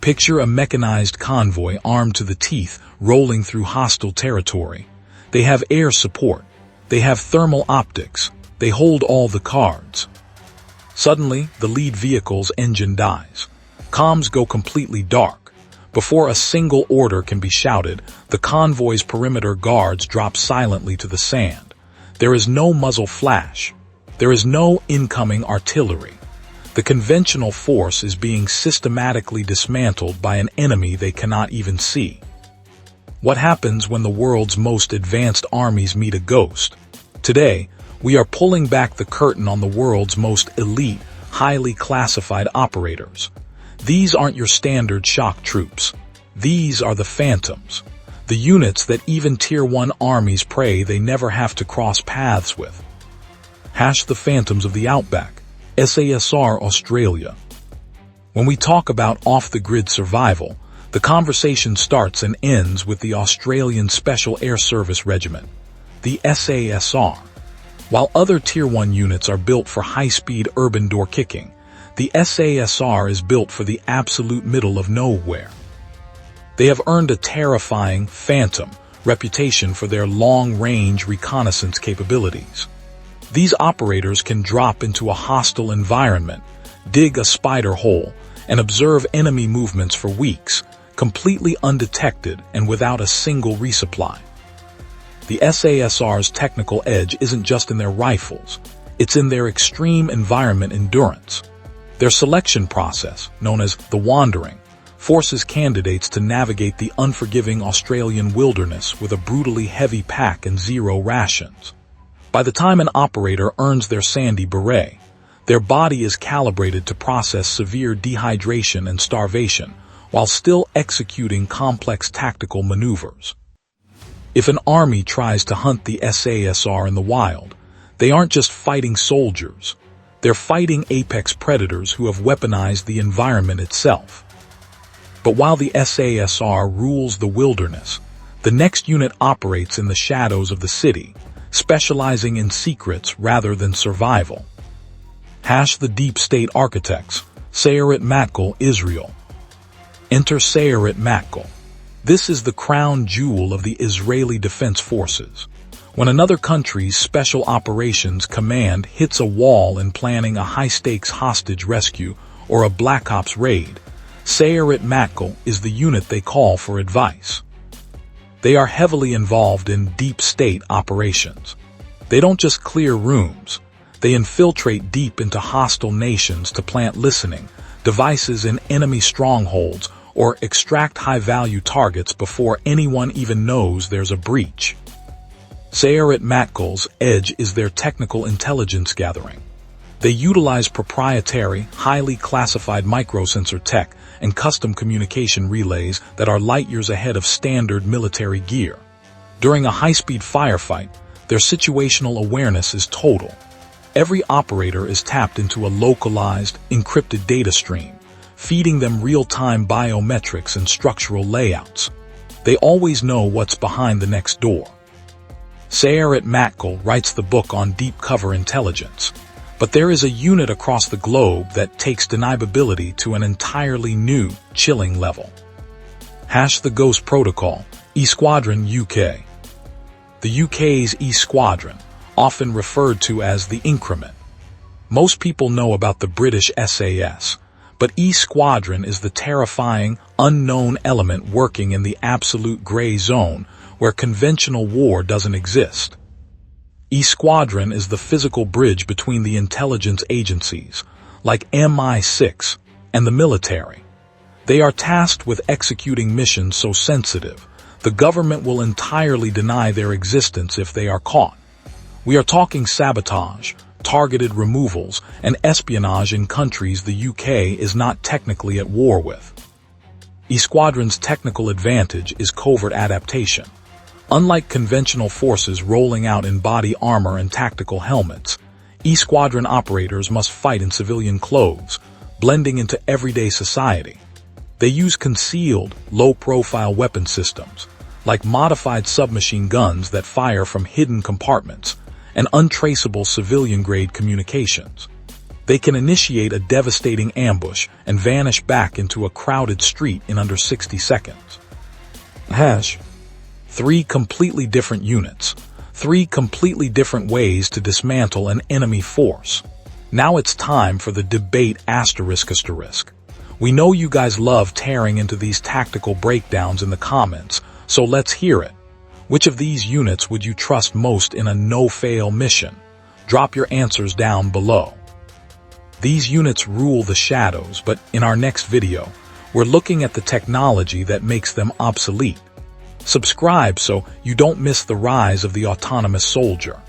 Picture a mechanized convoy armed to the teeth rolling through hostile territory. They have air support. They have thermal optics. They hold all the cards. Suddenly, the lead vehicle's engine dies. Comms go completely dark. Before a single order can be shouted, the convoy's perimeter guards drop silently to the sand. There is no muzzle flash. There is no incoming artillery. The conventional force is being systematically dismantled by an enemy they cannot even see. What happens when the world's most advanced armies meet a ghost? Today, we are pulling back the curtain on the world's most elite, highly classified operators. These aren't your standard shock troops. These are the phantoms, the units that even Tier 1 armies pray they never have to cross paths with. The Phantoms of the Outback, SASR Australia. When we talk about off-the-grid survival, the conversation starts and ends with the Australian Special Air Service Regiment, the SASR. While other Tier 1 units are built for high-speed urban door-kicking, the SASR is built for the absolute middle of nowhere. They have earned a terrifying, phantom reputation for their long-range reconnaissance capabilities. These operators can drop into a hostile environment, dig a spider hole, and observe enemy movements for weeks, completely undetected and without a single resupply. The SASR's technical edge isn't just in their rifles, it's in their extreme environment endurance. Their selection process, known as the Wandering, forces candidates to navigate the unforgiving Australian wilderness with a brutally heavy pack and zero rations. By the time an operator earns their sandy beret, their body is calibrated to process severe dehydration and starvation while still executing complex tactical maneuvers. If an army tries to hunt the SASR in the wild, they aren't just fighting soldiers. They're fighting apex predators who have weaponized the environment itself. But while the SASR rules the wilderness, the next unit operates in the shadows of the city, specializing in secrets rather than survival. The Deep State Architects, Sayeret Matkal, Israel. Enter Sayeret Matkal. This is the crown jewel of the Israeli Defense Forces. When another country's Special Operations Command hits a wall in planning a high-stakes hostage rescue or a Black Ops raid, Sayeret Matkal is the unit they call for advice. They are heavily involved in deep state operations. They don't just clear rooms. They infiltrate deep into hostile nations to plant listening devices in enemy strongholds or extract high-value targets before anyone even knows there's a breach. Sayeret Matkal's edge is their technical intelligence gathering. They utilize proprietary, highly classified microsensor tech and custom communication relays that are light years ahead of standard military gear. During a high-speed firefight, their situational awareness is total. Every operator is tapped into a localized, encrypted data stream, feeding them real-time biometrics and structural layouts. They always know what's behind the next door. Sayeret Matkal writes the book on deep cover intelligence, but there is a unit across the globe that takes deniability to an entirely new, chilling level. The Ghost Protocol, E Squadron UK. The UK's E Squadron, often referred to as the Increment. Most people know about the British SAS, but E Squadron is the terrifying, unknown element working in the absolute gray zone where conventional war doesn't exist. E Squadron is the physical bridge between the intelligence agencies, like MI6, and the military. They are tasked with executing missions so sensitive, the government will entirely deny their existence if they are caught. We are talking sabotage, targeted removals, and espionage in countries the UK is not technically at war with. E Squadron's technical advantage is covert adaptation. Unlike conventional forces rolling out in body armor and tactical helmets, E Squadron operators must fight in civilian clothes, blending into everyday society. They use concealed, low-profile weapon systems, like modified submachine guns that fire from hidden compartments, and untraceable civilian-grade communications. They can initiate a devastating ambush and vanish back into a crowded street in under 60 seconds. Hash. 3 completely different units. 3 completely different ways to dismantle an enemy force. Now it's time for the debate asterisk. We know you guys love tearing into these tactical breakdowns in the comments, so let's hear it. Which of these units would you trust most in a no-fail mission? Drop your answers down below. These units rule the shadows, but in our next video, we're looking at the technology that makes them obsolete. Subscribe so you don't miss the rise of the autonomous soldier.